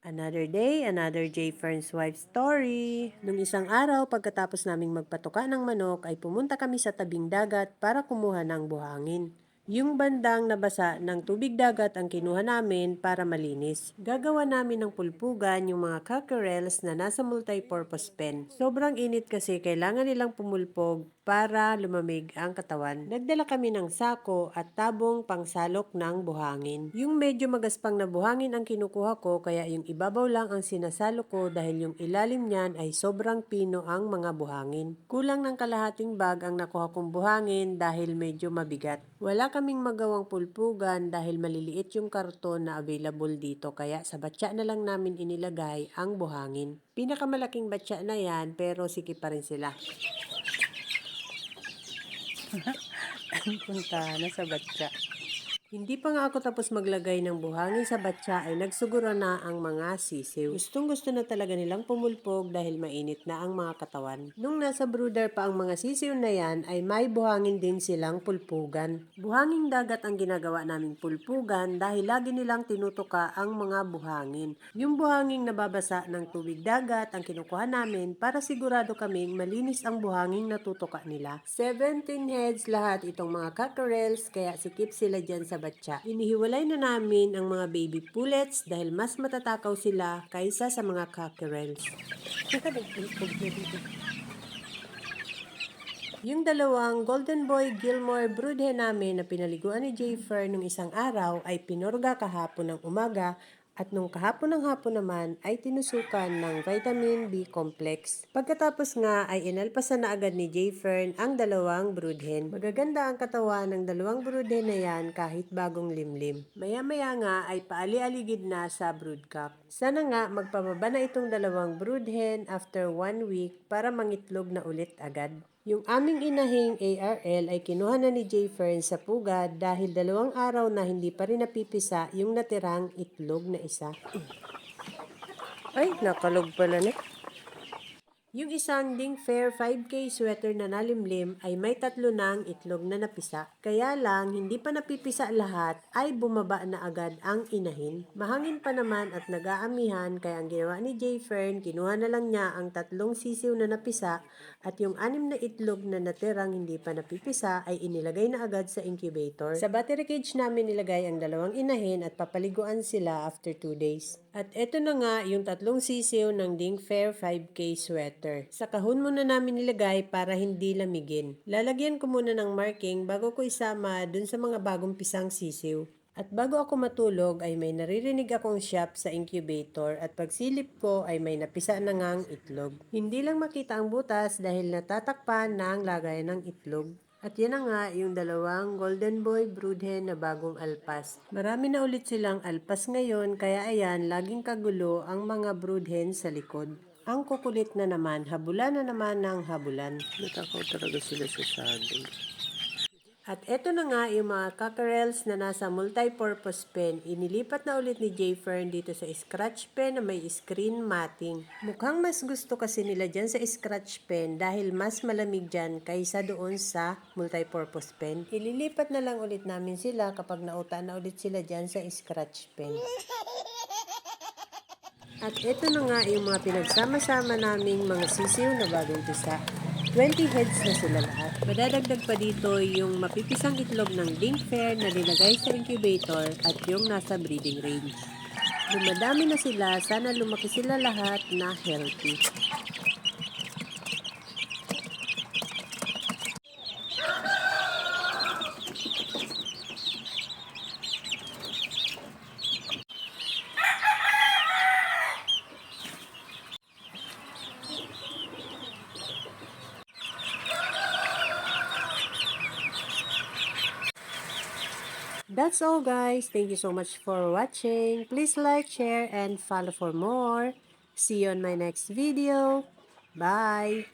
Another day, another J. Fern's wife story. Nung isang araw, pagkatapos naming magpatuka ng manok, ay pumunta kami sa tabing dagat para kumuha ng buhangin. Yung bandang nabasa ng tubig dagat ang kinuha namin para malinis. Gagawa namin ng pulpugan yung mga cockerels na nasa multi-purpose pen. Sobrang init kasi kailangan nilang pumulpog para lumamig ang katawan. Nagdala kami ng sako at tabong pangsalok ng buhangin. Yung medyo magaspang na buhangin ang kinukuha ko kaya yung ibabaw lang ang sinasalo ko dahil yung ilalim niyan ay sobrang pino ang mga buhangin. Kulang ng kalahating bag ang nakuha kong buhangin dahil medyo mabigat. Wala kaming magawang pulpugan dahil maliliit yung karton na available dito kaya sa batya na lang namin inilagay ang buhangin. Pinakamalaking batya na yan pero sikip pa rin sila. Punta na sa batya. Hindi pa nga ako tapos maglagay ng buhangin sa batya ay nagsuguro na ang mga sisiw. Gustong gusto na talaga nilang pumulpog dahil mainit na ang mga katawan. Nung nasa brooder pa ang mga sisiw na yan ay may buhangin din silang pulpugan. Buhangin dagat ang ginagawa naming pulpugan dahil lagi nilang tinutuka ang mga buhangin. Yung buhangin nababasa ng tubig dagat ang kinukuha namin para sigurado kaming malinis ang buhangin na tutuka nila. 17 heads lahat itong mga cockerels kaya sikip sila dyan sa batya. Inihiwalay na namin ang mga baby pullets dahil mas matatakaw sila kaysa sa mga cockerels. Yung dalawang Golden Boy Gilmore broodhen namin na pinaliguan ni Jayfer nung isang araw ay pinurga kahapon ng umaga at nung kahapon ng hapon naman ay tinusukan ng vitamin B complex. Pagkatapos nga ay inalpasan na agad ni Jayfern ang dalawang broodhen. Magaganda ang katawan ng dalawang broodhen na yan kahit bagong limlim. Maya-maya nga ay paali-aligid na sa brood cup. Sana nga magpababa na itong dalawang broodhen after 1 week para mangitlog na ulit agad. Yung aming inahing ARL ay kinuha na ni Jayfern sa pugad dahil 2 araw na hindi pa rin napipisa yung natirang itlog na isa. Ay, nakalog pala na. Yung isang Ding Fair 5K sweater na nalimlim ay may 3 ng itlog na napisa. Kaya lang, hindi pa napipisa lahat ay bumaba na agad ang inahin. Mahangin pa naman at nag-aamihan kaya ang ginawa ni Jayfern, kinuha na lang niya ang 3 sisiw na napisa at yung 6 na itlog na natirang hindi pa napipisa ay inilagay na agad sa incubator. Sa battery cage namin nilagay ang 2 inahin at papaliguan sila after 2 days. At eto na nga yung 3 sisiw ng Ding Fair 5K sweater. Sa kahon muna namin nilagay para hindi lamigin. Lalagyan ko muna ng marking bago ko isama dun sa mga bagong pisang sisiw. At bago ako matulog ay may naririnig akong shop sa incubator at pagsilip ko ay may napisa na ngang itlog. Hindi lang makita ang butas dahil natatakpan ng lagayan ng itlog. At yan na nga yung 2 Golden Boy broodhen na bagong alpas. Marami na ulit silang alpas ngayon kaya ayan, laging kagulo ang mga broodhen sa likod. Ang kukulit na naman, habulan na naman ng habulan. Natakaw talaga sila sa saging. At eto na nga yung mga cockerels na nasa multi-purpose pen. Inilipat na ulit ni Jayfern dito sa scratch pen na may screen matting. Mukhang mas gusto kasi nila dyan sa scratch pen dahil mas malamig dyan kaysa doon sa multi-purpose pen. Ililipat na lang ulit namin sila kapag nauta na ulit sila dyan sa scratch pen. At ito na nga yung mga pinagsama-sama naming mga sisiw na bagong pisa. 20 heads na sila lahat. Madadagdag pa dito yung mapipisang itlog ng Ding Fair na nilagay sa incubator at yung nasa breeding range. Dumadami na sila, sana lumaki sila lahat na healthy. That's all guys. Thank you so much for watching. Please like, share, and follow for more. See you on my next video. Bye!